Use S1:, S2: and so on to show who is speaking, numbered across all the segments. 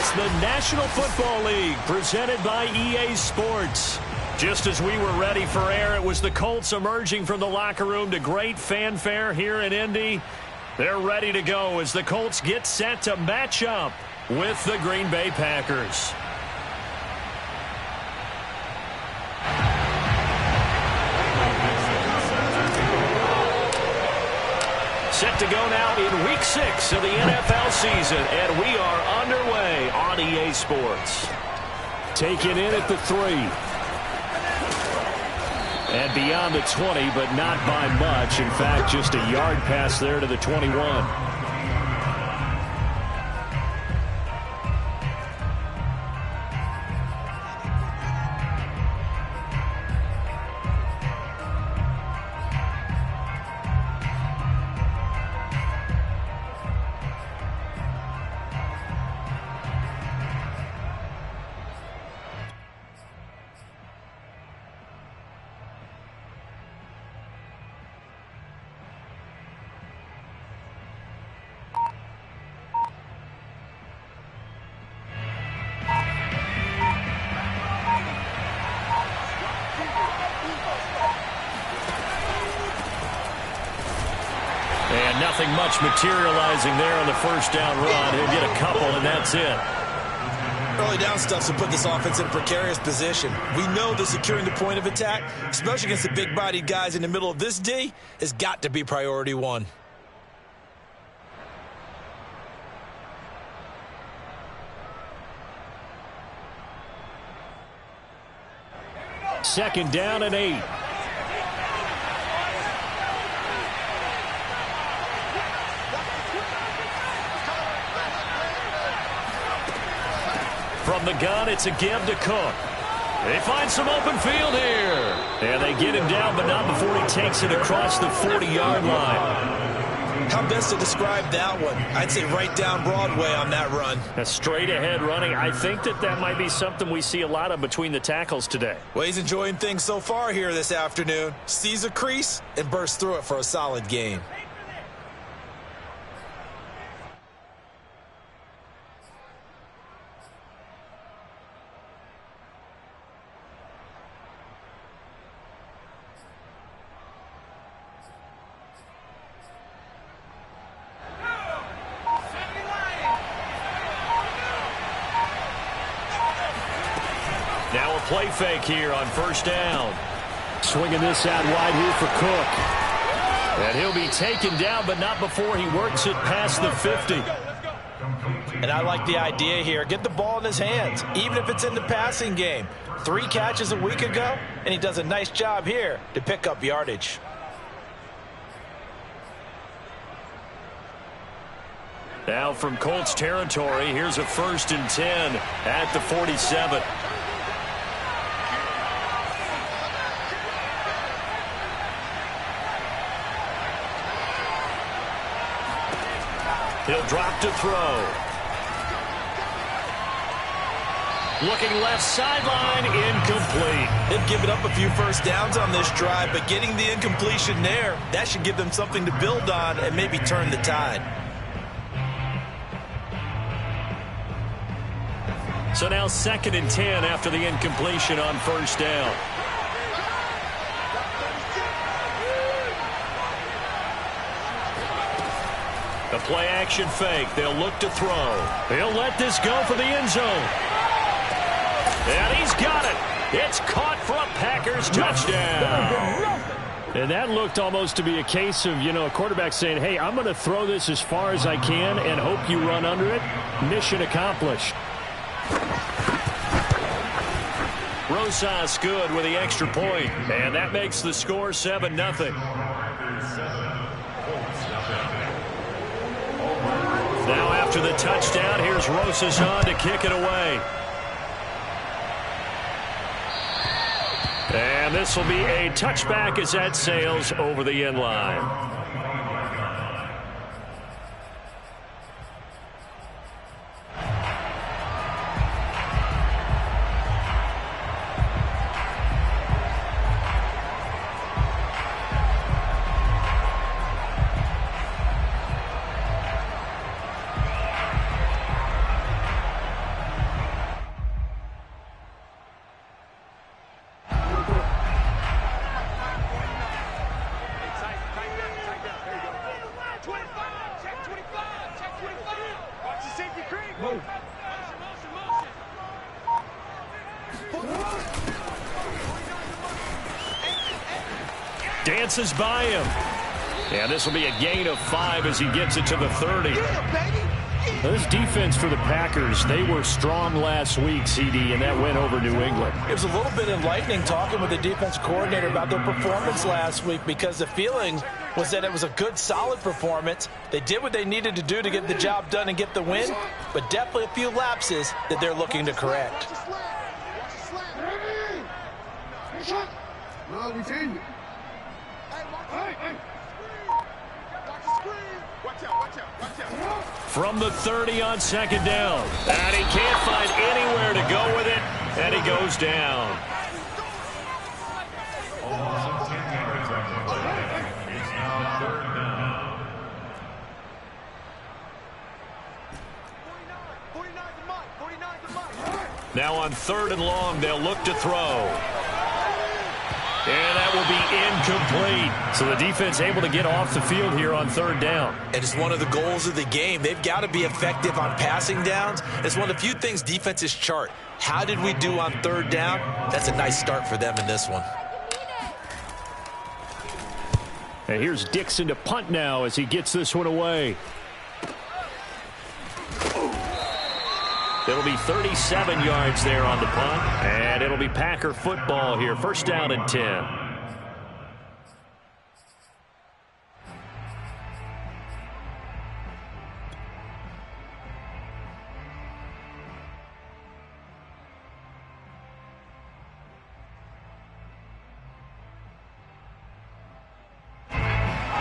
S1: It's the National Football League presented by EA Sports. Just as we were ready for air, it was the Colts emerging from the locker room to great fanfare here in Indy. They're ready to go as the Colts get set to match up with the Green Bay Packers. Set to go now in Week 6 of the NFL season, and we are underway on EA Sports. Taken in at the 3. And beyond the 20, but not by much. In fact, just a yard pass there to the 21. And nothing much materializing there on the first down run. He'll get a couple, and that's it.
S2: Early down stuffs will put this offense in a precarious position. We know that securing the point of attack, especially against the big-bodied guys in the middle of this D, has got to be priority one.
S1: Second down and 8. From the gun, it's a give to Cook. They find some open field here. And they get him down, but not before he takes it across the 40-yard line.
S2: How best to describe that one? I'd say right down Broadway on that run.
S1: A straight-ahead running. I think that might be something we see a lot of between the tackles today.
S2: Well, he's enjoying things so far here this afternoon. Sees a crease and bursts through it for a solid gain.
S1: Now a play fake here on first down. Swinging this out wide here for Cook. And he'll be taken down, but not before he works it past the 50.
S2: And I like the idea here. Get the ball in his hands, even if it's in the passing game. 3 catches a week ago, and he does a nice job here to pick up yardage.
S1: Now from Colts territory, here's a 1st and 10 at the 47. He'll drop to throw. Looking left sideline, incomplete.
S2: They've given up a few first downs on this drive, but getting the incompletion there, that should give them something to build on and maybe turn the tide.
S1: So now 2nd and 10 after the incompletion on first down. The play action fake. They'll look to throw. He'll let this go for the end zone. And he's got it. It's caught for a Packers touchdown. And that looked almost to be a case of, a quarterback saying, hey, I'm going to throw this as far as I can and hope you run under it. Mission accomplished. Rosas good with the extra point. And that makes the score 7-0. Now after the touchdown, here's Rosas on to kick it away. And this will be a touchback as that sails over the end line. dances by him. And this will be a gain of 5 as he gets it to the 30. This defense for the Packers, they were strong last week, CD, and that went over New England.
S2: It was a little bit enlightening talking with the defense coordinator about their performance last week, because the feeling was that it was a good, solid performance. They did what they needed to do to get the job done and get the win, but definitely a few lapses that they're looking to correct.
S1: From the 30 on second down. And he can't find anywhere to go with it, and he goes down. Now on 3rd and long, they'll look to throw. And that will be incomplete. So the defense able to get off the field here on 3rd down.
S2: And it's one of the goals of the game. They've got to be effective on passing downs. It's one of the few things defenses chart. How did we do on 3rd down? That's a nice start for them in this one.
S1: And here's Dixon to punt now as he gets this one away. It'll be 37 yards there on the punt, and it'll be Packer football here. 1st down and 10.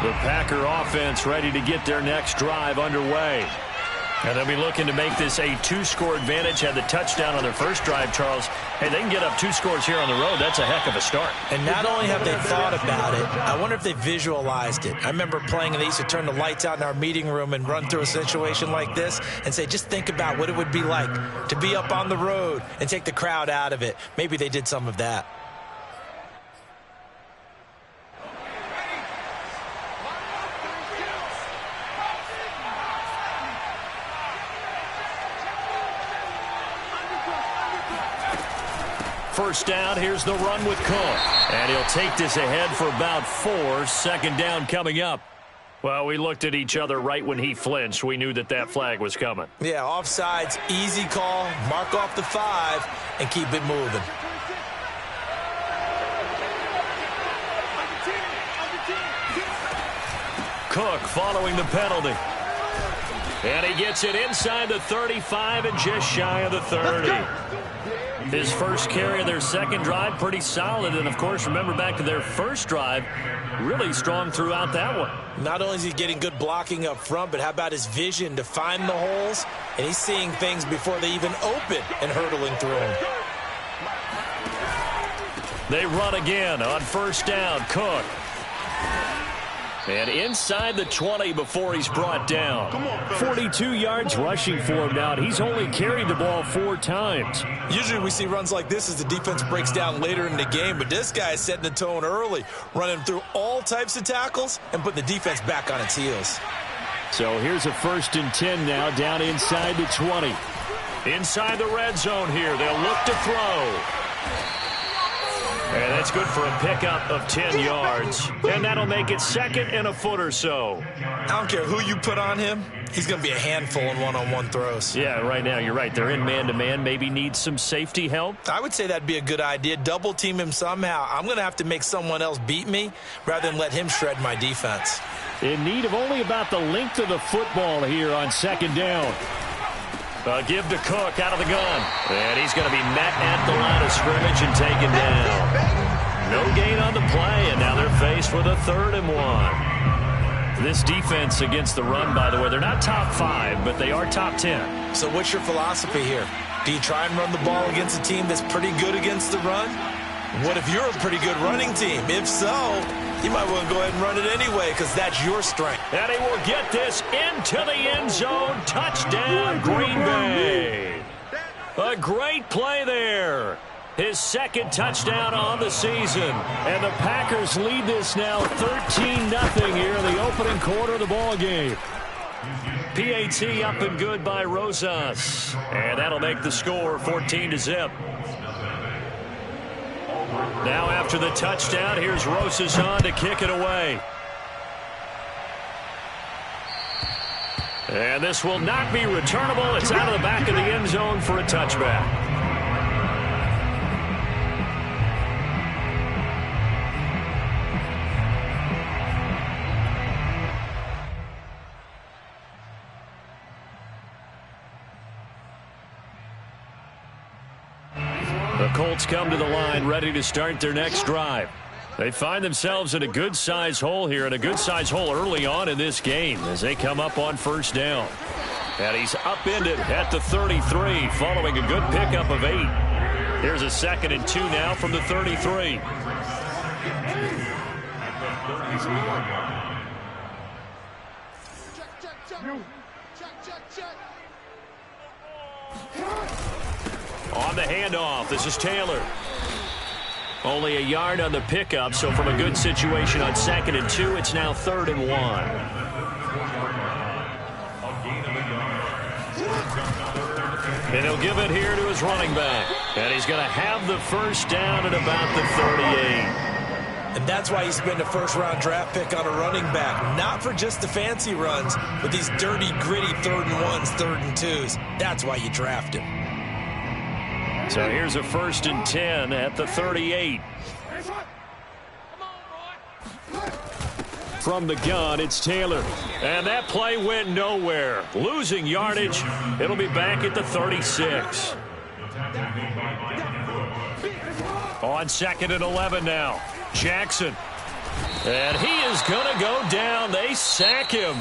S1: The Packer offense ready to get their next drive underway. And they'll be looking to make this a 2-score advantage. Had the touchdown on their first drive, Charles. Hey, they can get up 2 scores here on the road. That's a heck of a start.
S2: And not only have they thought about it, I wonder if they visualized it. I remember playing, and they used to turn the lights out in our meeting room and run through a situation like this and say, just think about what it would be like to be up on the road and take the crowd out of it. Maybe they did some of that.
S1: First down, here's the run with Cook. And he'll take this ahead for about 4. 2nd down coming up. Well, we looked at each other right when he flinched. We knew that that flag was coming.
S2: Yeah, offsides, easy call. Mark off the 5 and keep it moving.
S1: Cook following the penalty. And he gets it inside the 35 and just shy of the 30. His first carry of their second drive, pretty solid. And, of course, remember back to their first drive, really strong throughout that one.
S2: Not only is he getting good blocking up front, but how about his vision to find the holes? And he's seeing things before they even open and hurdling through them.
S1: They run again on 1st down. Cook. And inside the 20 before he's brought down. 42 yards rushing for him now. He's only carried the ball 4 times.
S2: Usually we see runs like this as the defense breaks down later in the game, but this guy is setting the tone early, running through all types of tackles and putting the defense back on its heels.
S1: So here's a 1st and 10 now, down inside the 20. Inside the red zone here. They'll look to throw. And that's good for a pickup of 10 yards. And that'll make it 2nd and a foot or so.
S2: I don't care who you put on him. He's going to be a handful in one-on-one throws.
S1: Yeah, right now you're right. They're in man-to-man. Maybe need some safety help.
S2: I would say that'd be a good idea. Double team him somehow. I'm going to have to make someone else beat me rather than let him shred my defense.
S1: In need of only about the length of the football here on 2nd down. Give to Cook out of the gun. And he's going to be met at the line of scrimmage and taken down. No gain on the play, and now they're faced with a 3rd and 1. This defense against the run, by the way, they're not top 5, but they are top 10.
S2: So what's your philosophy here? Do you try and run the ball against a team that's pretty good against the run? What if you're a pretty good running team? If so, you might want to go ahead and run it anyway because that's your strength.
S1: And he will get this into the end zone. Touchdown, Green Bay. A great play there. His 2nd touchdown on the season. And the Packers lead this now 13-0 here in the opening quarter of the ball game. PAT up and good by Rosas. And that'll make the score 14-0. Now after the touchdown, here's Rosason to kick it away. And this will not be returnable. It's out of the back of the end zone for a touchback. The Colts come to the line ready to start their next drive. They find themselves in a good-sized hole here, and a good-sized hole early on in this game as they come up on first down. And he's upended at the 33 following a good pickup of 8. Here's a 2nd and 2 now from the 33. On the handoff, this is Taylor. Only a yard on the pickup, so from a good situation on 2nd and 2, it's now 3rd and 1. And he'll give it here to his running back. And he's going to have the first down at about the 38.
S2: And that's why you spend a first-round draft pick on a running back. Not for just the fancy runs, but these dirty, gritty 3rd and 1s, 3rd and 2s. That's why you draft him.
S1: So here's a 1st and 10 at the 38. From the gun, it's Taylor. And that play went nowhere. Losing yardage. It'll be back at the 36. On 2nd and 11 now. Jackson. And he is going to go down. They sack him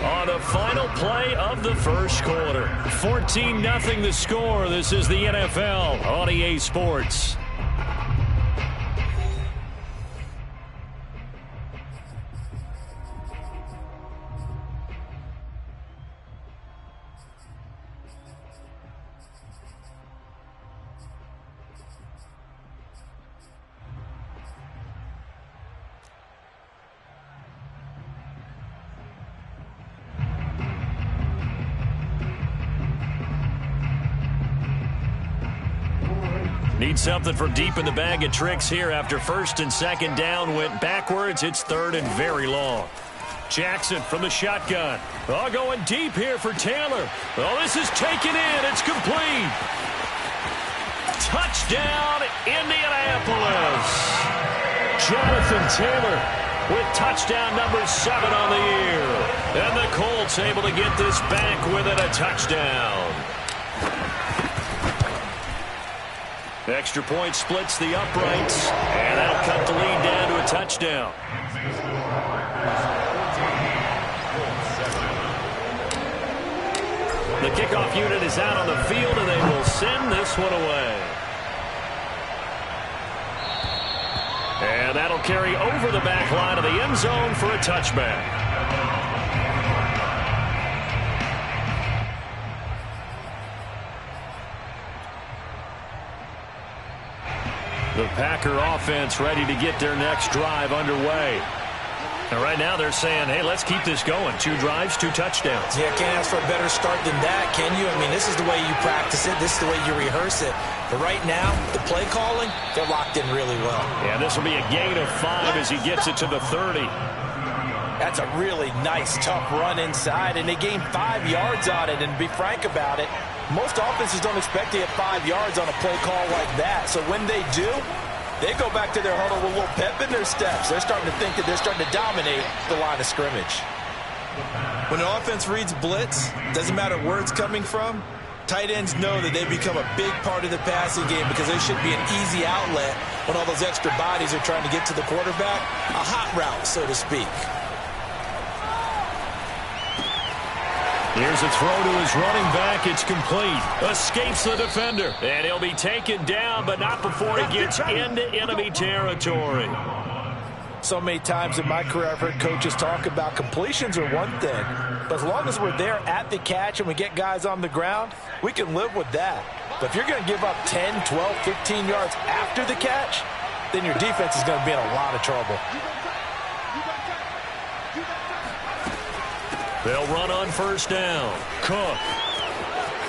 S1: on the final play of the first quarter. 14-0 the score. This is the NFL on EA Sports. Need something from deep in the bag of tricks here after 1st and 2nd down went backwards. It's 3rd and very long. Jackson from the shotgun. Oh, going deep here for Taylor. Oh, this is taken in. It's complete. Touchdown, Indianapolis. Jonathan Taylor with touchdown number 7 on the year. And the Colts able to get this back within a touchdown. Extra point splits the uprights, and that'll cut the lead down to a touchdown. The kickoff unit is out on the field, and they will send this one away. And that'll carry over the back line of the end zone for a touchback. The Packer offense ready to get their next drive underway. And right now they're saying, hey, let's keep this going. 2 drives, 2 touchdowns.
S2: Yeah, can't ask for a better start than that, can you? I mean, this is the way you practice it. This is the way you rehearse it. But right now, the play calling, they're locked in really well.
S1: Yeah, this will be a gain of 5 as he gets it to the 30.
S2: That's a really nice, tough run inside, and they gained 5 yards on it. And to be frank about it, most offenses don't expect to get 5 yards on a play call like that. So when they do, they go back to their huddle with a little pep in their steps. They're starting to think that they're starting to dominate the line of scrimmage. When an offense reads blitz, doesn't matter where it's coming from, tight ends know that they become a big part of the passing game because they should be an easy outlet when all those extra bodies are trying to get to the quarterback. A hot route, so to speak.
S1: Here's a throw to his running back. It's complete. Escapes the defender. And he'll be taken down, but not before he gets into enemy territory.
S2: So many times in my career, I've heard coaches talk about completions are one thing. But as long as we're there at the catch and we get guys on the ground, we can live with that. But if you're going to give up 10, 12, 15 yards after the catch, then your defense is going to be in a lot of trouble. They'll run on first down. Cook.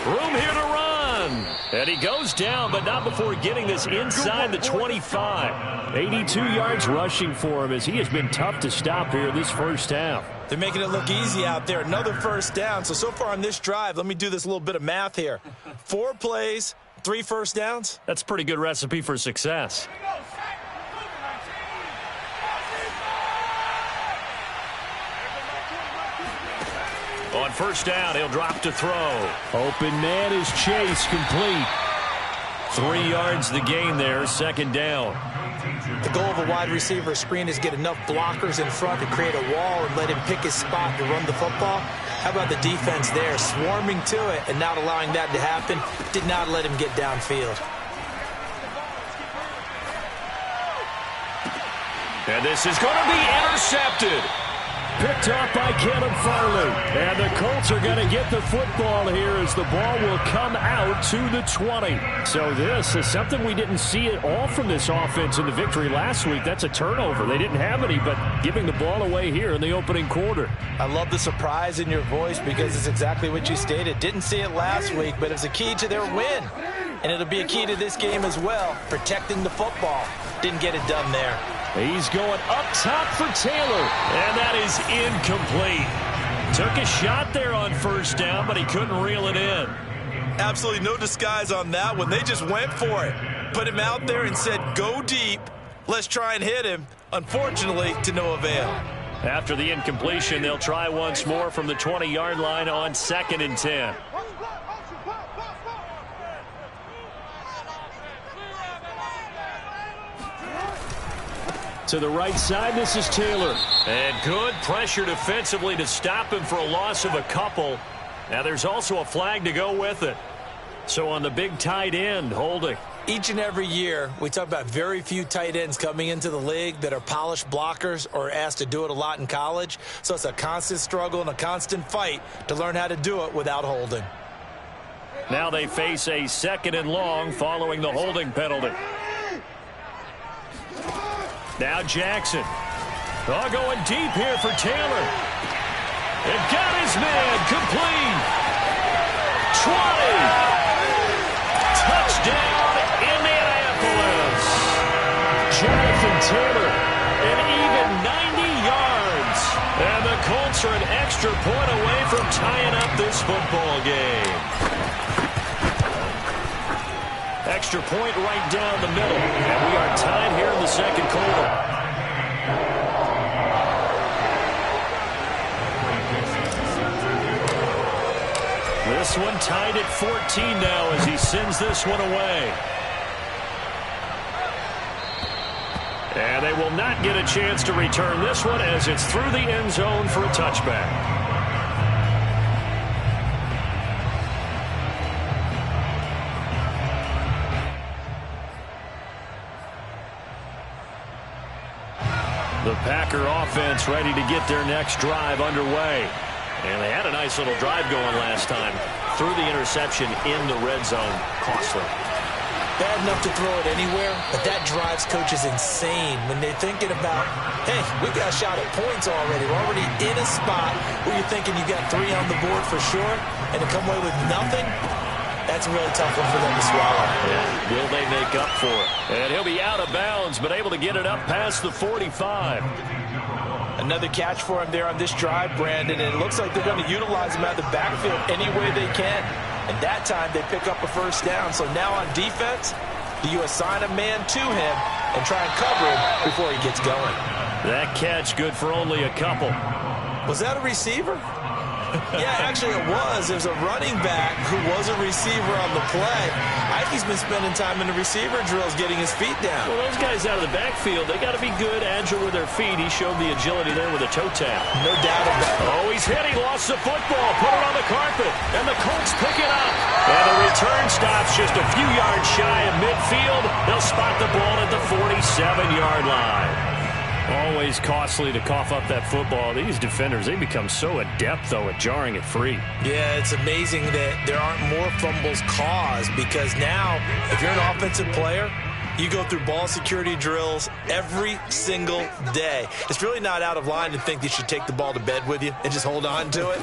S2: Room here to run.
S1: And he goes down, but not before getting this inside the 25. 82 yards rushing for him as he has been tough to stop here this first half.
S2: They're making it look easy out there. Another first down. So far on this drive, let me do this little bit of math here. 4 plays, 3 first downs.
S1: That's a pretty good recipe for success. On first down, he'll drop to throw. Open man is Chase, complete. 3 yards the gain there, second down.
S2: The goal of a wide receiver screen is get enough blockers in front to create a wall and let him pick his spot to run the football. How about the defense there, swarming to it and not allowing that to happen? Did not let him get downfield.
S1: And this is going to be intercepted. Picked off by Caleb Farley. And the Colts are going to get the football here as the ball will come out to the 20. So this is something we didn't see at all from this offense in the victory last week. That's a turnover. They didn't have any, but giving the ball away here in the opening quarter.
S2: I love the surprise in your voice because it's exactly what you stated. Didn't see it last week, but it's a key to their win. And it'll be a key to this game as well, protecting the football. Didn't get it done there.
S1: He's going up top for Taylor, and that is incomplete. Took a shot there on first down, but he couldn't reel it in.
S2: Absolutely no disguise on that one. They just went for it. Put him out there and said, go deep. Let's try and hit him. Unfortunately, to no avail.
S1: After the incompletion, they'll try once more from the 20-yard line on 2nd and 10. To the right side, this is Taylor. And good pressure defensively to stop him for a loss of a couple. Now there's also a flag to go with it. So on the big tight end, holding.
S2: Each and every year, we talk about very few tight ends coming into the league that are polished blockers or asked to do it a lot in college. So it's a constant struggle and a constant fight to learn how to do it without holding.
S1: Now they face a 2nd and long following the holding penalty. Now Jackson. Oh, going deep here for Taylor. And got his man complete. 20. Touchdown, Indianapolis. Jonathan Taylor, an even 90 yards. And the Colts are an extra point away from tying up this football game. Extra point right down the middle. And we are tied here in the second quarter. This one tied at 14 now as he sends this one away. And they will not get a chance to return this one as it's through the end zone for a touchback. The Packer offense ready to get their next drive underway. And they had a nice little drive going last time. Threw the interception in the red zone. Costly.
S2: Bad enough to throw it anywhere, but that drives coaches insane when they're thinking about, hey, we got a shot at points already. We're already in a spot where you're thinking you got 3 on the board for sure, and to come away with nothing, that's a really tough one for them to swallow.
S1: Yeah. Will they make up for it? And he'll be out of bounds, but able to get it up past the 45.
S2: Another catch for him there on this drive, Brandon, and it looks like they're going to utilize him out of the backfield any way they can. And that time they pick up a first down. So now on defense, do you assign a man to him and try and cover him before he gets going?
S1: That catch good for only a couple.
S2: Was that a receiver? Yeah, actually it was. There's a running back who was a receiver on the play. I think he's been spending time in the receiver drills getting his feet down.
S1: Well, those guys out of the backfield, they got to be good, agile with their feet. He showed the agility there with a toe tap.
S2: No doubt about it.
S1: Oh, he's hit. He lost the football. Put it on the carpet. And the Colts pick it up. And the return stops just a few yards shy of midfield. They'll spot the ball at the 47-yard line. Always costly to cough up that football. These defenders, they become so adept, though, at jarring it free.
S2: Yeah, it's amazing that there aren't more fumbles caused because now, if you're an offensive player, you go through ball security drills every single day. It's really not out of line to think you should take the ball to bed with you and just hold on to it.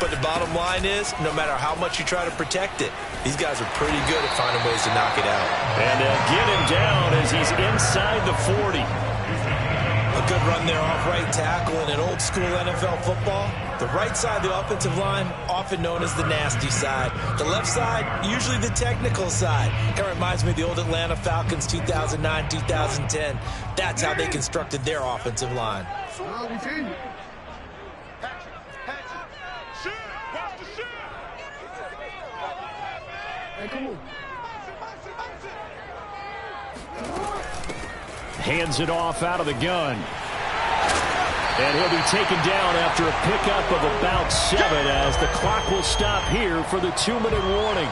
S2: But the bottom line is, no matter how much you try to protect it, These guys are pretty good at finding ways to knock it out.
S1: And they'll get him down as he's inside the 40.
S2: A good run there off right tackle in an old school NFL football. The right side of the offensive line, often known as the nasty side. The left side, usually the technical side. It reminds me of the old Atlanta Falcons 2009, 2010. That's how they constructed their offensive line.
S1: Hands it off out of the gun. And he'll be taken down after a pickup of about 7 as the clock will stop here for the 2-minute warning.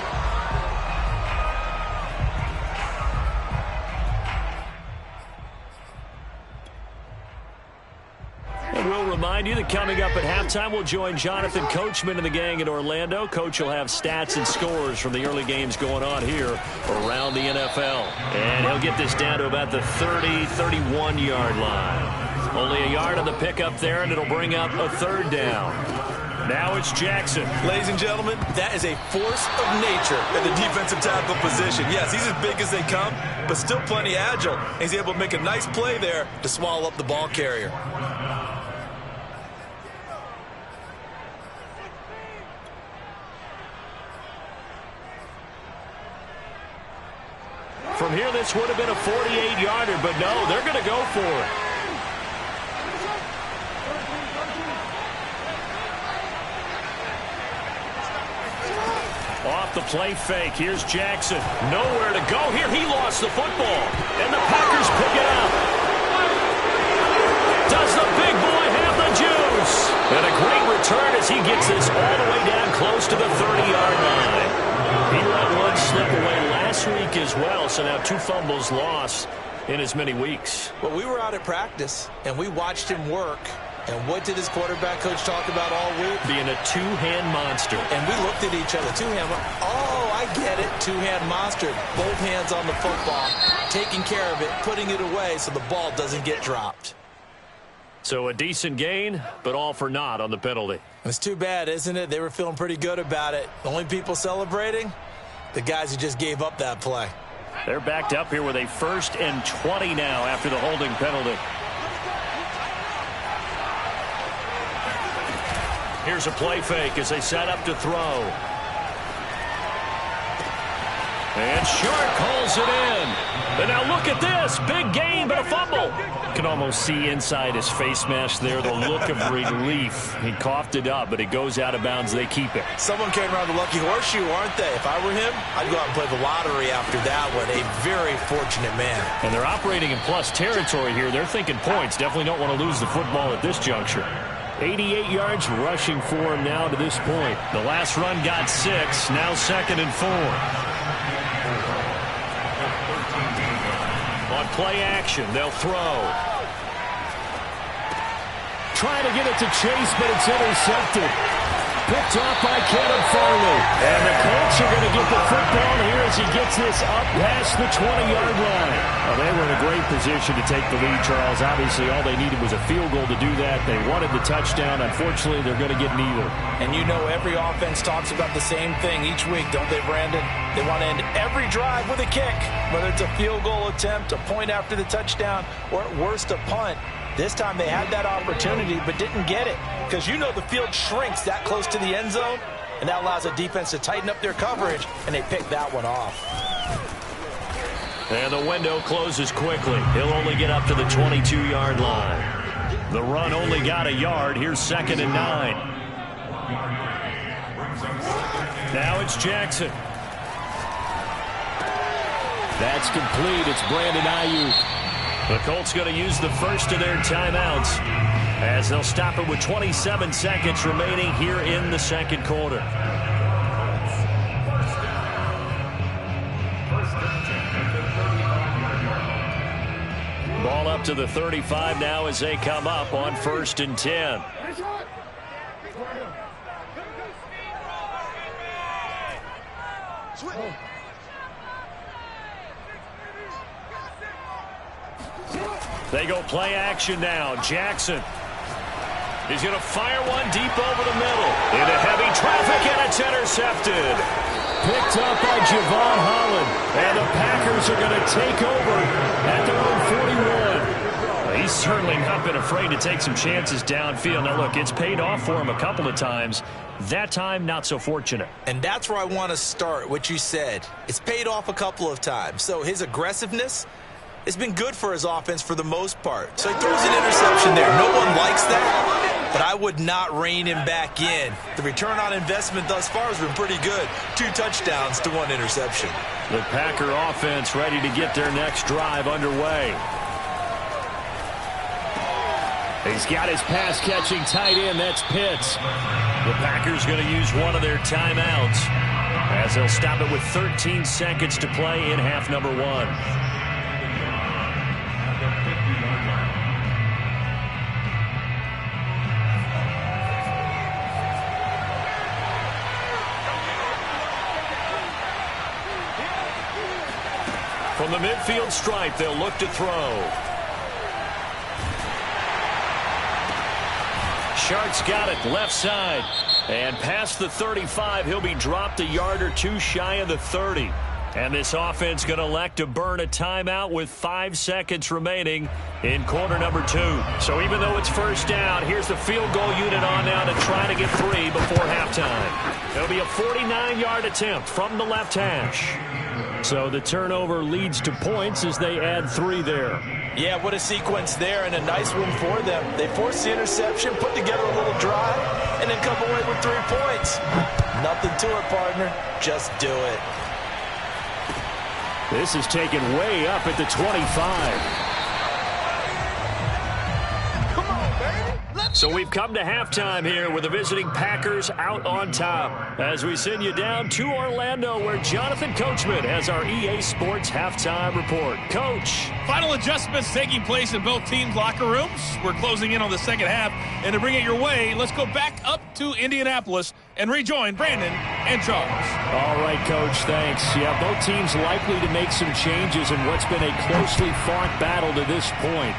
S1: And we'll remind you that coming up at halftime, we'll join Jonathan Coachman and the gang in Orlando. Coach will have stats and scores from the early games going on here around the NFL. And he'll get this down to about the 30, 31-yard line. Only a yard on the pickup there, and it'll bring up a 3rd down. Now it's Jackson.
S2: Ladies and gentlemen, that is a force of nature at the defensive tackle position. Yes, he's as big as they come, but still plenty agile. He's able to make a nice play there to swallow up the ball carrier.
S1: From here, this would have been a 48-yarder, but no, they're going to go for it. Off the play fake, here's Jackson. Nowhere to go here. He lost the football, and the Packers pick it up. Does the big boy have the juice? And a great return as he gets this all the way down close to the 30-yard line. He let one slip away last week as well, so now 2 fumbles lost in as many weeks.
S2: Well, we were out at practice, and we watched him work. And what did his quarterback coach talk about all week?
S1: Being a 2-hand monster.
S2: And we looked at each other. 2-hand. Oh, I get it. 2-hand monster. Both hands on the football, taking care of it, putting it away so the ball doesn't get dropped.
S1: So a decent gain, but all for naught on the penalty.
S2: It's too bad, isn't it? They were feeling pretty good about it. The only people celebrating, the guys who just gave up that play.
S1: They're backed up here with a 1st and 20 now after the holding penalty. Here's a play fake as they set up to throw. And Shark calls it in. And now look at this. Big gain, but a fumble. You can almost see inside his face mask there the look of relief. He coughed it up, but it goes out of bounds. They keep it.
S2: Someone came around the lucky horseshoe, aren't they? If I were him, I'd go out and play the lottery after that one. A very fortunate man.
S1: And they're operating in plus territory here. They're thinking points. Definitely don't want to lose the football at this juncture. 88 yards rushing for him now to this point. The last run got 6. Now 2nd and 4. On play action, they'll throw. Trying to get it to Chase, but it's intercepted. Picked off by Kevin Farley. And the Colts are going to get the football here as he gets this up past the 20-yard line. Well, they were in a great position to take the lead, Charles. Obviously, all they needed was a field goal to do that. They wanted the touchdown. Unfortunately, they're going to get neither.
S2: And you know every offense talks about the same thing each week, don't they, Brandon? They want to end every drive with a kick, whether it's a field goal attempt, a point after the touchdown, or at worst, a punt. This time they had that opportunity but didn't get it because you know the field shrinks that close to the end zone, and that allows the defense to tighten up their coverage, and they picked that one off.
S1: And the window closes quickly. He'll only get up to the 22-yard line. The run only got a yard. Here's 2nd and 9. Now it's Jackson. That's complete. It's Brandon Ayuk. The Colts going to use the first of their timeouts as they'll stop it with 27 seconds remaining here in the 2nd quarter. Ball up to the 35 now as they come up on 1st and 10. They go play action now. Jackson. He's going to fire one deep over the middle. Into heavy traffic, and it's intercepted. Picked up by Javon Holland. And the Packers are going to take over at their own 41. Well, he's certainly not been afraid to take some chances downfield. Now, look, it's paid off for him a couple of times. That time, not so fortunate.
S2: And that's where I want to start, what you said. It's paid off a couple of times. So his aggressiveness has been good for his offense for the most part. So he throws an interception there. No one likes that, but I would not rein him back in. The return on investment thus far has been pretty good. 2 touchdowns to 1 interception.
S1: The Packer offense ready to get their next drive underway. He's got his pass-catching tight end. That's Pitts. The Packers going to use one of their timeouts as they'll stop it with 13 seconds to play in half number 1. From the midfield stripe, they'll look to throw. Shark's got it, left side. And past the 35, he'll be dropped a yard or 2 shy of the 30. And this offense going to elect to burn a timeout with 5 seconds remaining in quarter number 2. So even though it's first down, here's the field goal unit on now to try to get 3 before halftime. It'll be a 49-yard attempt from the left hash. So the turnover leads to points as they add 3 there.
S2: Yeah, what a sequence there, and a nice one for them. They forced the interception, put together a little drive, and then come away with 3 points. Nothing to it, partner. Just do it.
S1: This is taken way up at the 25. So we've come to halftime here with the visiting Packers out on top as we send you down to Orlando where Jonathan Coachman has our EA Sports halftime report. Coach.
S3: Final adjustments taking place in both teams' locker rooms. We're closing in on the second half. And to bring it your way, let's go back up to Indianapolis and rejoin Brandon and Charles.
S1: All right, Coach, thanks. Yeah, both teams likely to make some changes in what's been a closely fought battle to this point.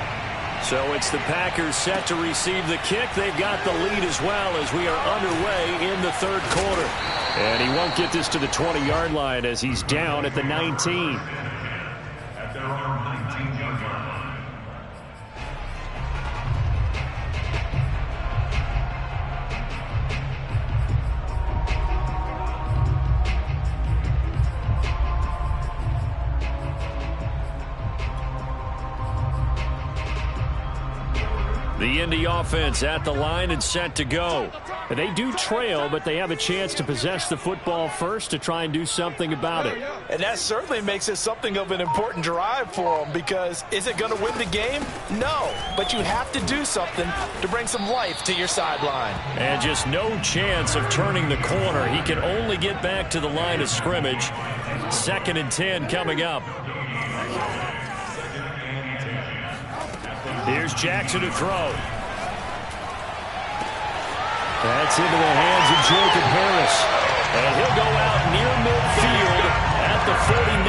S1: So it's the Packers set to receive the kick. They've got the lead as well as we are underway in the third quarter. And he won't get this to the 20-yard line as he's down at the 19.
S4: At their own 19-yard line.
S1: The Indy offense at the line and set to go. They do trail, but they have a chance to possess the football first to try and do something about it.
S2: And that certainly makes it something of an important drive for them because is it going to win the game? No, but you have to do something to bring some life to your sideline.
S1: And just no chance of turning the corner. He can only get back to the line of scrimmage. 2nd and 10 coming up. Here's Jackson to throw. That's into the hands of Jacob Harris. And he'll go out near midfield at the 49.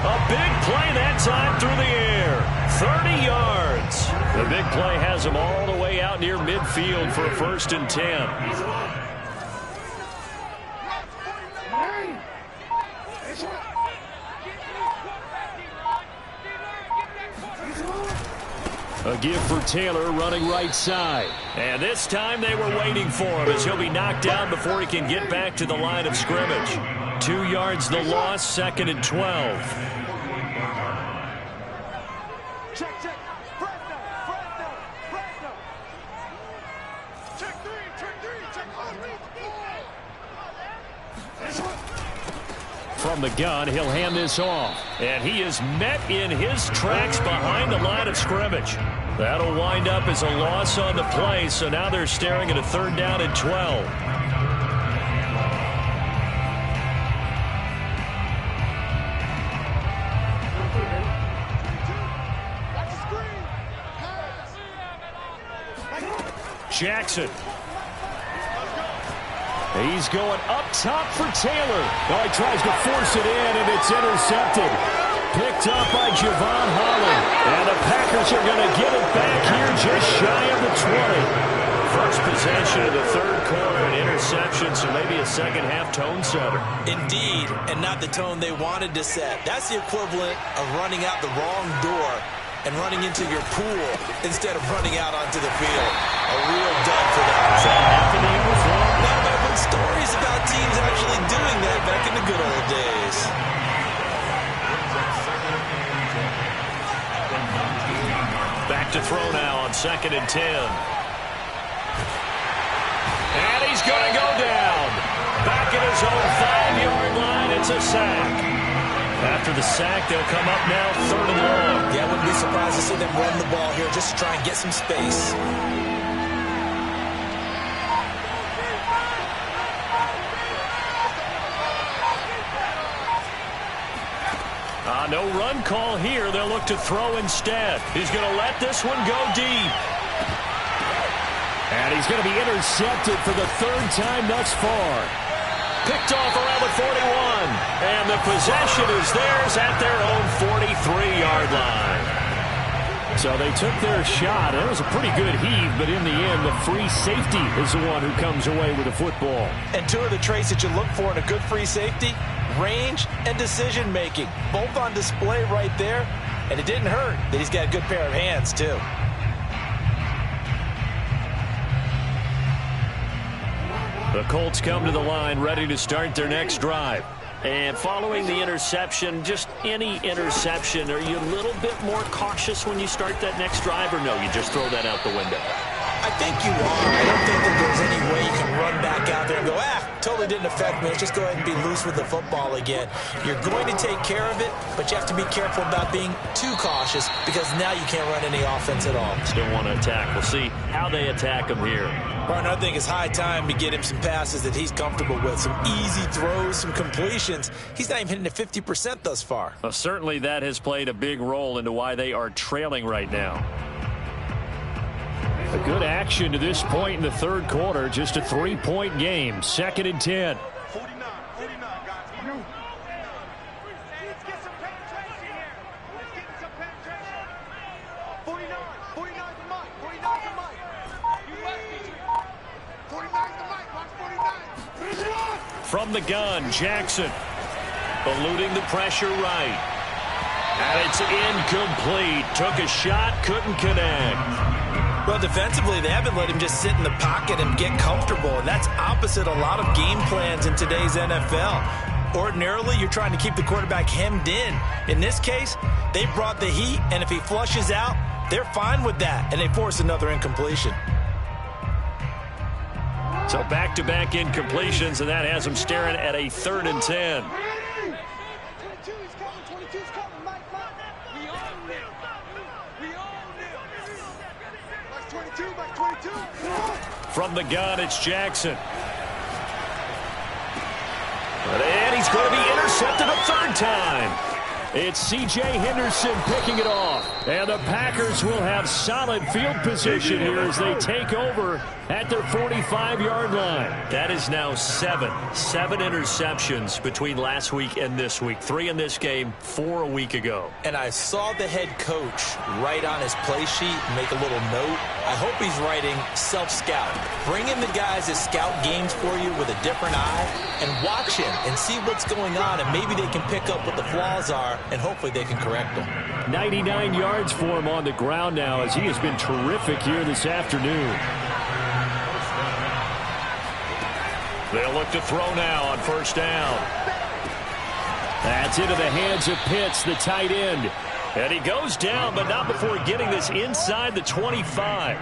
S1: A big play that time through the air. 30 yards. The big play has him all the way out near midfield for a 1st and 10. A give for Taylor running right side. And this time they were waiting for him as he'll be knocked down before he can get back to the line of scrimmage. 2 yards the loss, 2nd and 12.
S5: Check. Fresno. Check three.
S1: From the gun, he'll hand this off. And he is met in his tracks behind the line of scrimmage. That'll wind up as a loss on the play, so now they're staring at a 3rd down and 12. Jackson. He's going up top for Taylor. Oh, he tries to force it in, and it's intercepted. Picked up by Javon Holland. And the Packers are going to get it back here just shy of the 20. First possession of the third quarter, an interception, so maybe a second-half tone setter.
S2: Indeed, and not the tone they wanted to set. That's the equivalent of running out the wrong door and running into your pool instead of running out onto the field. A real dud for them.
S1: Is that happening before?
S2: No, but I've heard stories about teams actually doing that back in the good old days.
S1: Back to throw now on 2nd and 10. And he's going to go down. Back at his own 5-yard line. It's a sack. After the sack, they'll come up now 3rd and long.
S2: Yeah, I wouldn't be surprised to see them run the ball here just to try and get some space.
S1: No run call here. They'll look to throw instead. He's going to let this one go deep. And he's going to be intercepted for the 3rd time thus far. Picked off around the 41. And the possession is theirs at their own 43-yard line. So they took their shot. It was a pretty good heave, but in the end, the free safety is the one who comes away with the football.
S2: And two of the traits that you look for in a good free safety, range and decision-making, both on display right there. And it didn't hurt that he's got a good pair of hands, too.
S1: The Colts come to the line ready to start their next drive. And following the interception, just any interception, are you a little bit more cautious when you start that next drive, or no, you just throw that out the window?
S2: I think you are. I don't think that there's any way you can run back out there and go, totally didn't affect me. Let's just go ahead and be loose with the football again. You're going to take care of it, but you have to be careful about being too cautious because now you can't run any offense at all.
S1: Still want to attack. We'll see how they attack him here.
S2: Partner, I think it's high time to get him some passes that he's comfortable with, some easy throws, some completions. He's not even hitting at 50% thus far.
S1: Well, certainly that has played a big role into why they are trailing right now. A good action to this point in the 3rd quarter. Just a 3-point game. 2nd and 10.
S5: 49, guys. Let's get some penetration here. Let's get some penetration. 49 the mic. 49 the mic. You left me. 49 the mic. Watch 49.
S1: From the gun, Jackson. Eluding the pressure right. And it's incomplete. Took a shot, couldn't connect.
S2: Well, defensively, they haven't let him just sit in the pocket and get comfortable, and that's opposite a lot of game plans in today's NFL. Ordinarily, you're trying to keep the quarterback hemmed in. In this case, they brought the heat, and if he flushes out, they're fine with that, and they force another incompletion.
S1: So back-to-back incompletions, and that has them staring at a 3rd and 10.
S5: 22's coming. 22's coming. Mike. We own it. We own it. Back 22.
S1: From the gun, it's Jackson. And he's going to be intercepted a 3rd time. It's C.J. Henderson picking it off. And the Packers will have solid field position here as they take over at their 45-yard line. That is now 7 interceptions between last week and this week. 3 in this game, 4 a week ago.
S2: And I saw the head coach write on his play sheet, make a little note. I hope he's writing self-scout. Bring in the guys that scout games for you with a different eye and watch him and see what's going on, and maybe they can pick up what the flaws are, and hopefully they can correct them.
S1: 99 yards for him on the ground now as he has been terrific here this afternoon. They'll look to throw now on 1st down. That's into the hands of Pitts, the tight end. And he goes down, but not before getting this inside the 25.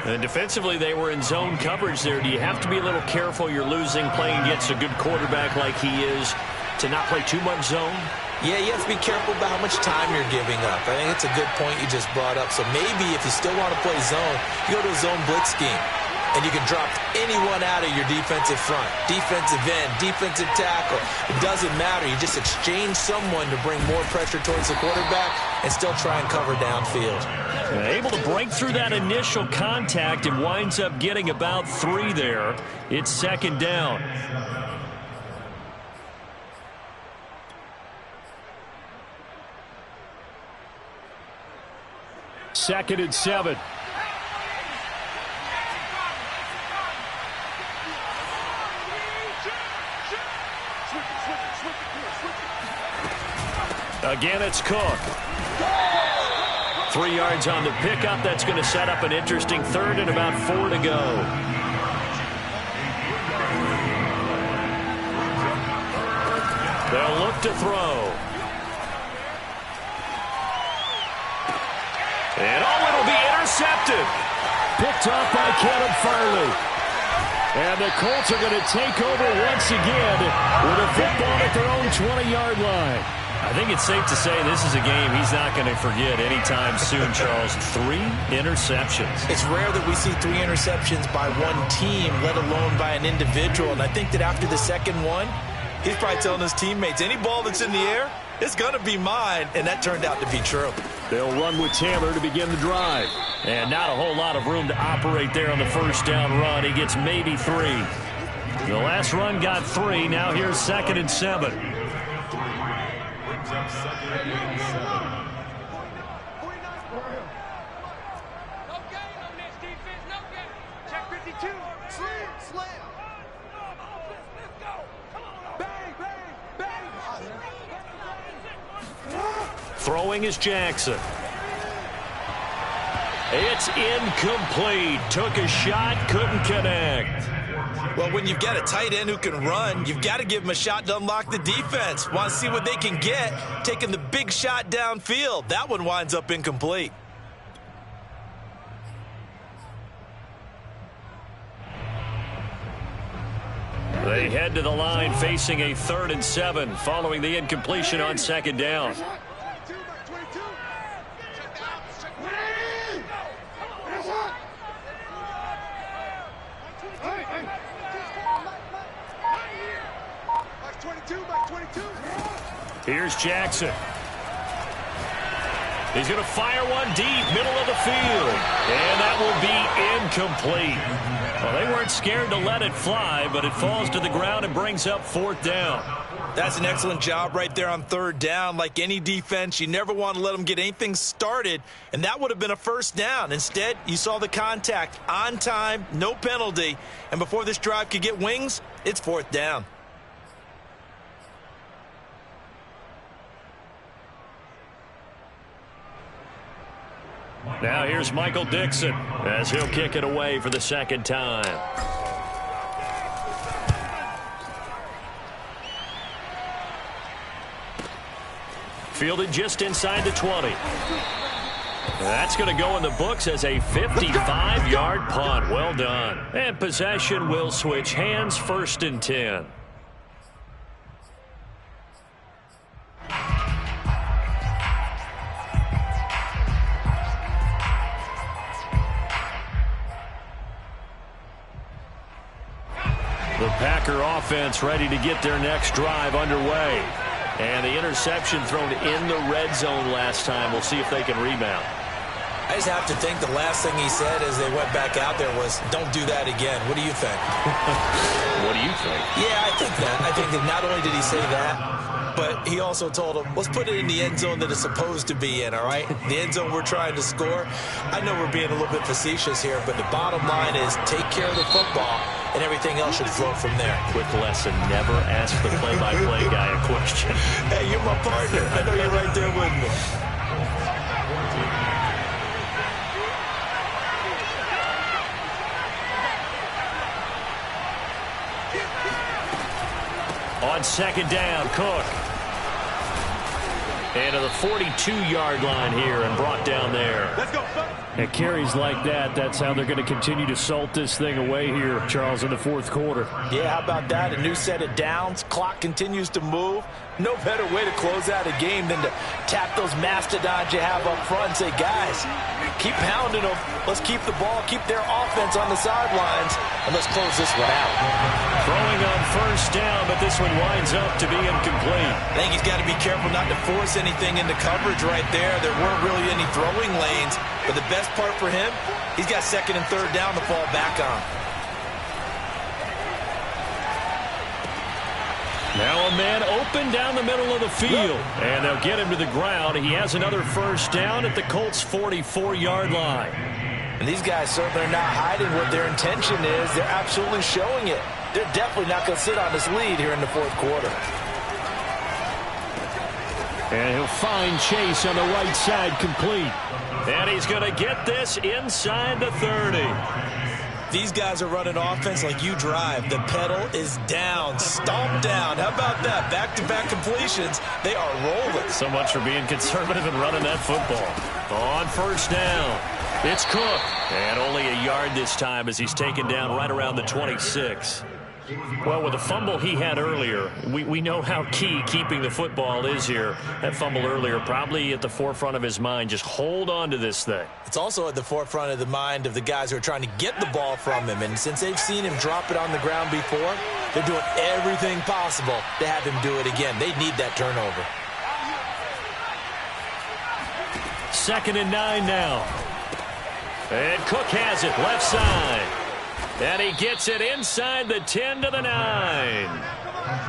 S1: And defensively, they were in zone coverage there. Do you have to be a little careful? You're losing, playing against a good quarterback like he is, to not play too much zone?
S2: Yeah, you have to be careful about how much time you're giving up. I think it's a good point you just brought up. So maybe if you still want to play zone, you go to a zone blitz scheme. And you can drop anyone out of your defensive front, defensive end, defensive tackle. It doesn't matter. You just exchange someone to bring more pressure towards the quarterback and still try and cover downfield.
S1: Able to break through that initial contact and winds up getting about 3 there. It's 2nd down. Second and 7. Again, it's Cook. 3 yards on the pickup. That's going to set up an interesting third and about 4 to go. They'll look to throw. And it'll be intercepted. Picked off by Caleb Farley. And the Colts are going to take over once again with a football at their own 20-yard line. I think it's safe to say this is a game he's not going to forget anytime soon, Charles. 3 interceptions.
S2: It's rare that we see 3 interceptions by one team, let alone by an individual. And I think that after the second one, he's probably telling his teammates, any ball that's in the air, it's going to be mine. And that turned out to be true.
S1: They'll run with Taylor to begin the drive. And not a whole lot of room to operate there on the first down run. He gets maybe 3. The last run got 3. Now here's 2nd and 7.
S5: Check 52. Slam. Bang, bang, bang.
S1: Throwing is Jackson. It's incomplete. Took a shot, couldn't connect.
S2: Well, when you've got a tight end who can run, you've got to give him a shot to unlock the defense. Want to see what they can get, taking the big shot downfield. That one winds up incomplete.
S1: They head to the line facing a 3rd and 7 following the incompletion on 2nd down. Here's Jackson. He's going to fire one deep, middle of the field. And that will be incomplete. Well, they weren't scared to let it fly, but it falls to the ground and brings up 4th down.
S2: That's an excellent job right there on 3rd down. Like any defense, you never want to let them get anything started, and that would have been a 1st down. Instead, you saw the contact on time, no penalty, and before this drive could get wings, it's 4th down.
S1: Now here's Michael Dixon as he'll kick it away for the 2nd time. Fielded just inside the 20. That's going to go in the books as a 55-yard punt. Well done. And possession will switch hands, 1st and 10. The Packer offense ready to get their next drive underway. And the interception thrown in the red zone last time. We'll see if they can rebound.
S2: I just have to think the last thing he said as they went back out there was, don't do that again. What do you think?
S1: What do you think?
S2: Yeah, I think that. I think that not only did he say that, but he also told him, let's put it in the end zone that it's supposed to be in, all right? The end zone we're trying to score. I know we're being a little bit facetious here, but the bottom line is take care of the football, and everything else should flow from there.
S1: Quick lesson, never ask the play-by-play guy a question.
S2: Hey, you're my partner. I know you're right there with me.
S1: On 2nd down, Cook. And to the 42-yard line here and brought down there.
S5: Let's go, son.
S1: And carries like that, that's how they're going to continue to salt this thing away here, Charles, in the 4th quarter.
S2: Yeah, how about that? A new set of downs. Clock continues to move. No better way to close out a game than to tap those mastodons you have up front and say, guys, keep pounding them. Let's keep the ball, keep their offense on the sidelines, and let's close this one out.
S1: Throwing on 1st down, but this one winds up to be incomplete.
S2: I think he's got to be careful not to force anything into coverage right there. There weren't really any throwing lanes, but the best part for him, he's got 2nd and 3rd down to fall back on.
S1: Now a man open down the middle of the field, and they'll get him to the ground. He has another 1st down at the Colts' 44-yard line.
S2: And these guys certainly are not hiding what their intention is. They're absolutely showing it. They're definitely not going to sit on this lead here in the 4th quarter.
S1: And he'll find Chase on the right side, complete. And he's going to get this inside the 30.
S2: These guys are running offense like you drive. The pedal is down, stomped down. How about that? Back-to-back completions. They are rolling.
S1: So much for being conservative and running that football. On first down, it's Cook. And only a yard this time as he's taken down right around the 26. Well, with the fumble he had earlier, we know how key keeping the football is here. That fumble earlier probably at the forefront of his mind. Just hold on to this thing.
S2: It's also at the forefront of the mind of the guys who are trying to get the ball from him. And since they've seen him drop it on the ground before, they're doing everything possible to have him do it again. They need that turnover.
S1: 2nd and 9 now. And Cook has it left side. And he gets it inside the 10 to the 9.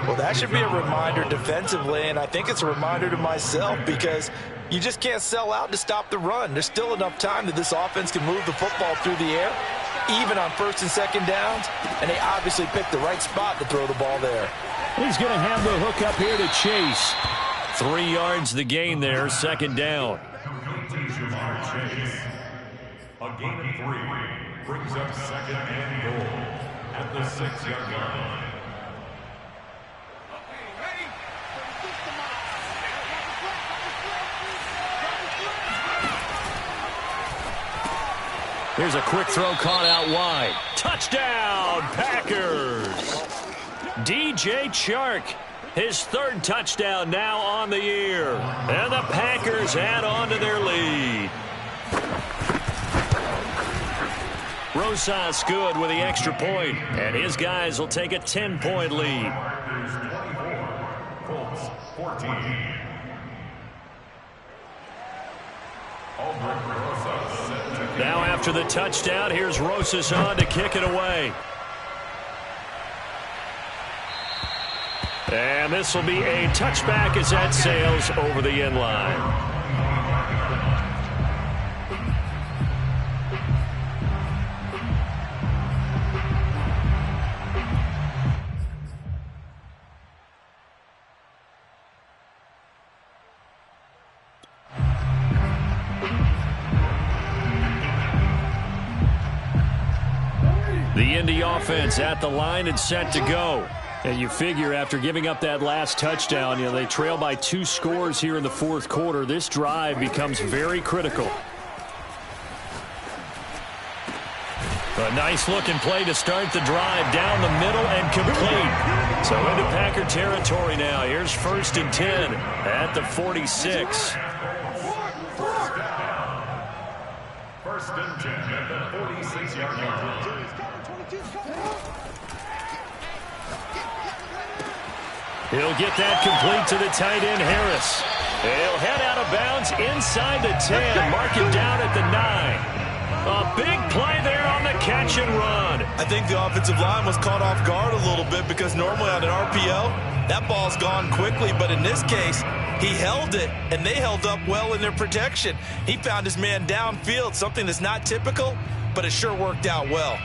S2: Well, that should be a reminder defensively, and I think it's a reminder to myself because you just can't sell out to stop the run. There's still enough time that this offense can move the football through the air, even on 1st and 2nd downs, and they obviously picked the right spot to throw the ball there.
S1: He's going to have the hook up here to Chase. 3 yards the gain there, 2nd down.
S4: A gain of 3 brings up 2nd and goal at the 6-yard line.
S1: Here's a quick throw caught out wide. Touchdown, Packers! DJ Chark, his 3rd touchdown now on the year. And the Packers add on to their lead. Rosas good with the extra point, and his guys will take a 10-point lead.
S4: Packers 24, Colts 14.
S1: Now after the touchdown, here's Rosas on to kick it away. And this will be a touchback as that sails over the end line. The Indy offense at the line and set to go. And you figure after giving up that last touchdown, they trail by 2 scores here in the 4th quarter. This drive becomes very critical. A nice-looking play to start the drive down the middle and complete. So into Packer territory now. Here's 1st and 10 at the 46.
S4: 1st and 10 at the 46-yard line.
S1: He'll get that complete to the tight end, Harris. He'll head out of bounds inside the 10. Mark him down at the 9. A big play there on the catch and run.
S2: I think the offensive line was caught off guard a little bit because normally on an RPO, that ball's gone quickly. But in this case, he held it, and they held up well in their protection. He found his man downfield, something that's not typical, but it sure worked out well.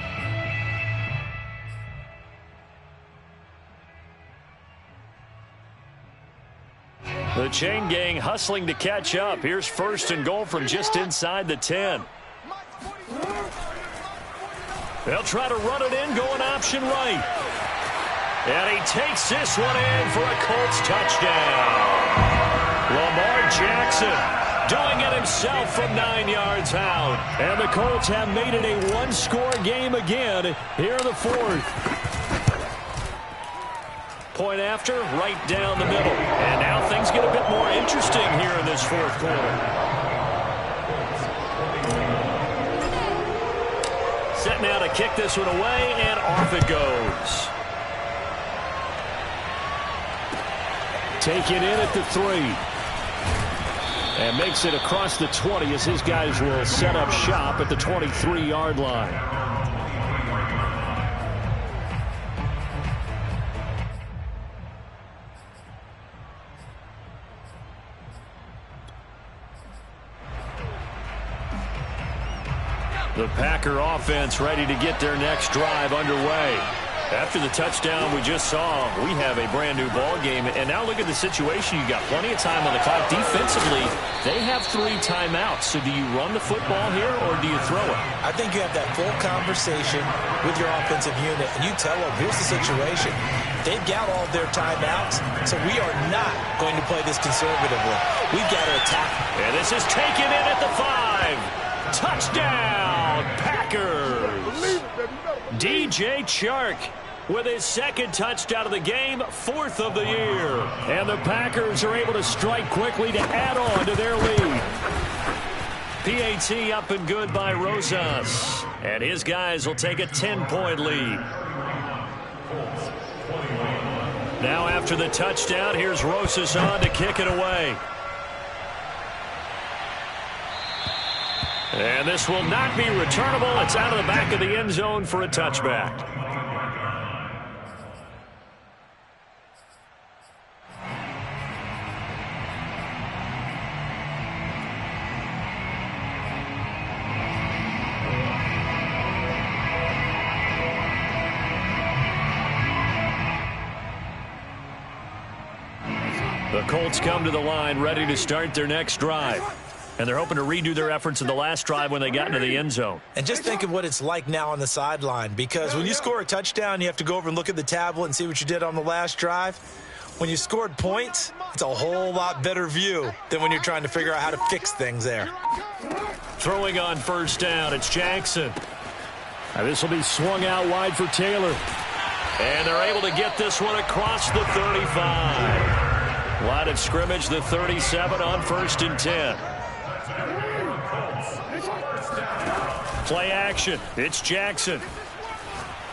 S1: The chain gang hustling to catch up. Here's 1st and goal from just inside the 10. They'll try to run it in, going option right. And he takes this one in for a Colts touchdown. Lamar Jackson doing it himself from 9 yards out. And the Colts have made it a 1-score game again here in the 4th. Point after, right down the middle. And now things get a bit more interesting here in this 4th quarter. Set now to kick this one away, and off it goes. Taken in at the 3. And makes it across the 20 as his guys will set up shop at the 23-yard line. The Packer offense ready to get their next drive underway. After the touchdown we just saw, we have a brand new ball game. And now look at the situation. You got plenty of time on the clock. Defensively, they have 3 timeouts. So do you run the football here or do you throw it?
S2: I think you have that full conversation with your offensive unit, and you tell them, here's the situation. They've got all their timeouts, so we are not going to play this conservatively. We've got to attack.
S1: And this is taken in at the 5. Touchdown, Packers. DJ Chark with his 2nd touchdown of the game, 4th of the year. And the Packers are able to strike quickly to add on to their lead. PAT up and good by Rosas. And his guys will take a 10-point lead. Now after the touchdown, here's Rosas on to kick it away. And this will not be returnable. It's out of the back of the end zone for a touchback. The Colts come to the line ready to start their next drive. And they're hoping to redo their efforts in the last drive when they got into the end zone.
S2: And just think of what it's like now on the sideline, because when you score a touchdown, you have to go over and look at the tablet and see what you did on the last drive. When you scored points, it's a whole lot better view than when you're trying to figure out how to fix things there.
S1: Throwing on first down, it's Jackson. Now this will be swung out wide for Taylor. And they're able to get this one across the 35. Line of scrimmage, the 37 on 1st and 10. Play action. It's Jackson.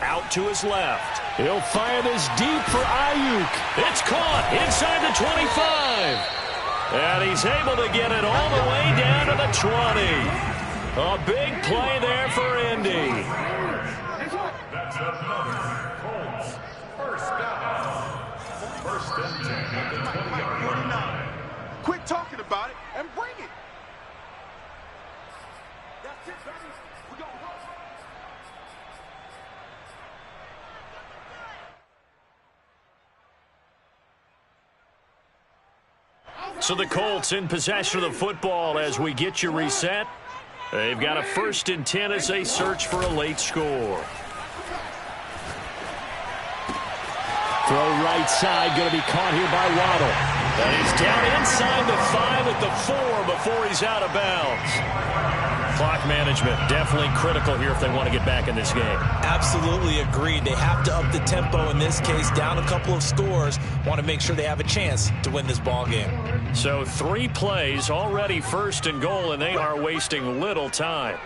S1: Out to his left. He'll fire this deep for Ayuk. It's caught inside the 25. And he's able to get it all the way down to the 20. A big play there for Indy.
S4: That's another Colts first down. 1st and 10 at the 20-yard line.
S5: Quit talking about it and bring it. That's it, baby. We gonna go.
S1: So the Colts in possession of the football as we get you reset. They've got a 1st and 10 as they search for a late score. Throw right side, going to be caught here by Waddle. And he's down inside the 5 at the 4 before he's out of bounds. Clock management definitely critical here if they want to get back in this game.
S2: Absolutely agreed. They have to up the tempo in this case, down a couple of scores. Want to make sure they have a chance to win this ball game.
S1: So 3 plays, already 1st and goal, and they are wasting little time.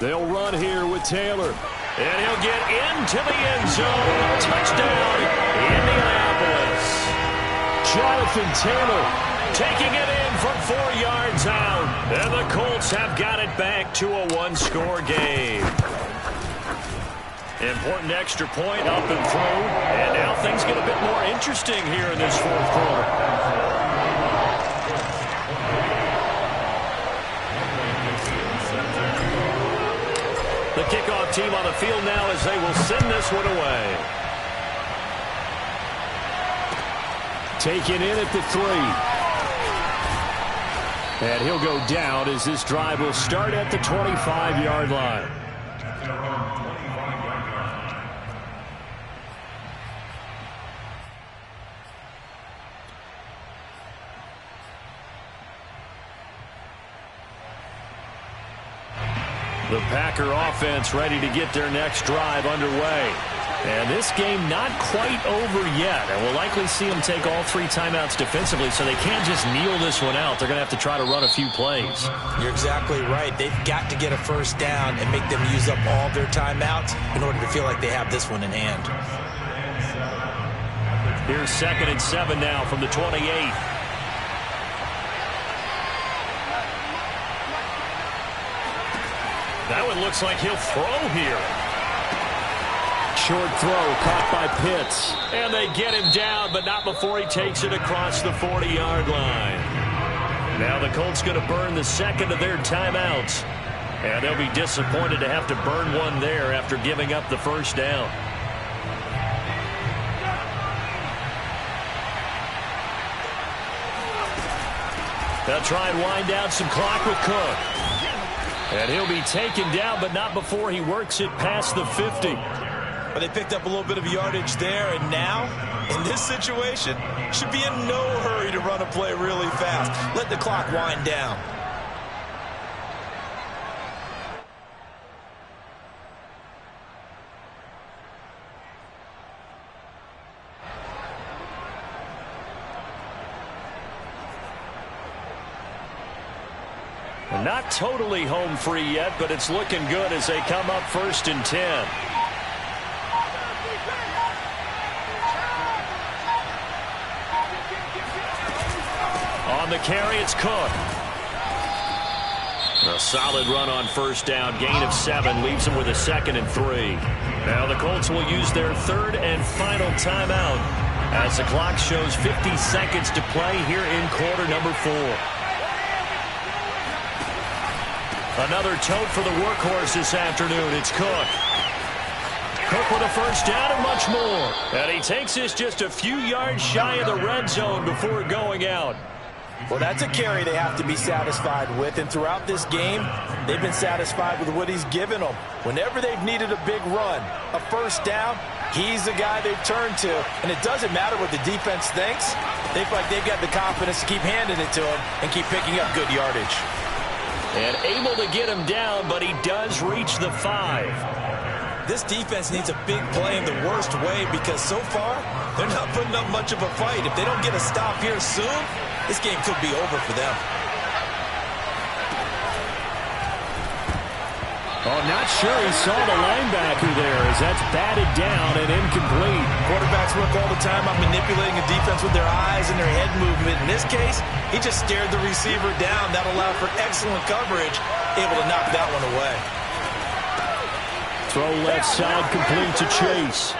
S1: They'll run here with Taylor. And he'll get into the end zone. Touchdown, Indianapolis. Jonathan Taylor taking it in from 4 yards out. And the Colts have got it back to a 1-score game. Important extra point up and through. And now things get a bit more interesting here in this 4th quarter. The kickoff team on the field now as they will send this one away. Taken in at the 3. And he'll go down as this drive will start at the 25-yard line. The Packer offense ready to get their next drive underway. And this game not quite over yet. And we'll likely see them take all 3 timeouts defensively, so they can't just kneel this one out. They're going to have to try to run a few plays.
S2: You're exactly right. They've got to get a first down and make them use up all their timeouts in order to feel like they have this one in hand.
S1: Here's 2nd and 7 now from the 28. That one looks like he'll throw here. Short throw caught by Pitts. And they get him down, but not before he takes it across the 40-yard line. Now the Colts going to burn the 2nd of their timeouts. And they'll be disappointed to have to burn one there after giving up the first down. They'll try and wind down some clock with Cook. And he'll be taken down, but not before he works it past the 50.
S2: But they picked up a little bit of yardage there, and now, in this situation, should be in no hurry to run a play really fast. Let the clock wind down.
S1: Not totally home free yet, but it's looking good as they come up 1st and 10. On the carry, it's Cook. A solid run on 1st down. Gain of 7 leaves them with a 2nd and 3. Now the Colts will use their 3rd and final timeout as the clock shows 50 seconds to play here in quarter number 4. Another tote for the workhorse this afternoon. It's Cook. Cook with a 1st down and much more. And he takes this just a few yards shy of the red zone before going out.
S2: Well, that's a carry they have to be satisfied with, and throughout this game, they've been satisfied with what he's given them. Whenever they've needed a big run, a 1st down, he's the guy they've turned to, and it doesn't matter what the defense thinks. They feel like they've got the confidence to keep handing it to him and keep picking up good yardage.
S1: And able to get him down, but he does reach the 5.
S2: This defense needs a big play in the worst way because so far, they're not putting up much of a fight. If they don't get a stop here soon, this game could be over for them.
S1: Oh, not sure he saw the linebacker there as that's batted down and incomplete.
S2: Quarterbacks work all the time on manipulating a defense with their eyes and their head movement. In this case, he just stared the receiver down. That allowed for excellent coverage, able to knock that one away.
S1: Throw left side complete to Chase.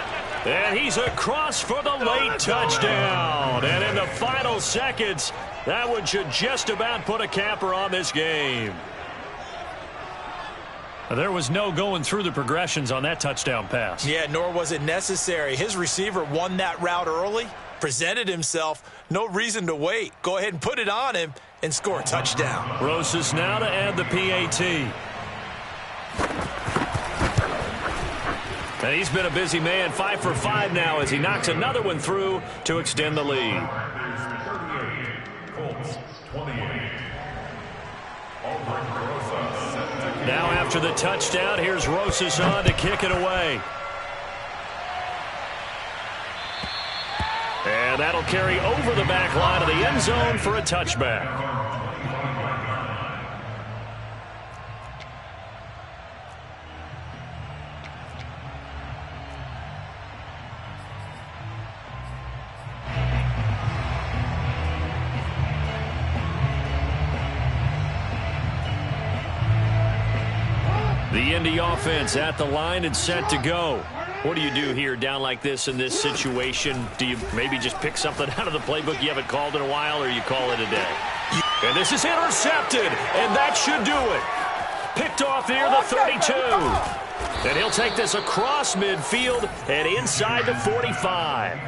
S1: And he's across for the late touchdown. And in the final seconds, that one should just about put a capper on this game. There was no going through the progressions on that touchdown pass.
S2: Yeah, nor was it necessary. His receiver won that route early, presented himself, no reason to wait. Go ahead and put it on him and score a touchdown.
S1: Rosas now to add the PAT. And he's been a busy man, 5 for 5 now as he knocks another one through to extend the lead.
S4: Colts 28.
S1: Now after the touchdown, here's Rosas on to kick it away. And that'll carry over the back line of the end zone for a touchback. The Indy offense at the line and set to go. What do you do here down like this in this situation? Do you maybe just pick something out of the playbook you haven't called in a while, or you call it a day? And this is intercepted, and that should do it. Picked off near the 32. And he'll take this across midfield and inside the 45.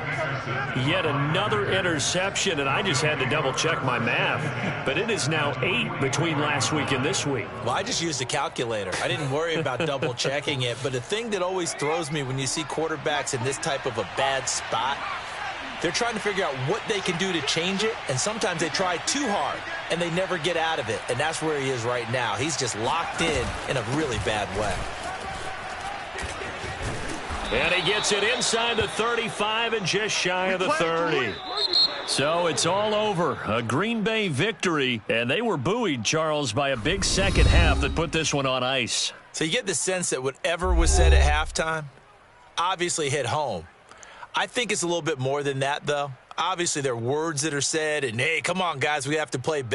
S1: Yet another interception, and I just had to double-check my math. But it is now 8 between last week and this week.
S2: Well, I just used a calculator. I didn't worry about double-checking it. But the thing that always throws me when you see quarterbacks in this type of a bad spot, they're trying to figure out what they can do to change it, and sometimes they try too hard, and they never get out of it. And that's where he is right now. He's just locked in a really bad way.
S1: And he gets it inside the 35 and just shy of the 30. So it's all over. A Green Bay victory. And they were buoyed, Charles, by a big second half that put this one on ice.
S2: So you get the sense that whatever was said at halftime obviously hit home. I think it's a little bit more than that, though. Obviously, there are words that are said, and, hey, come on, guys, we have to play better.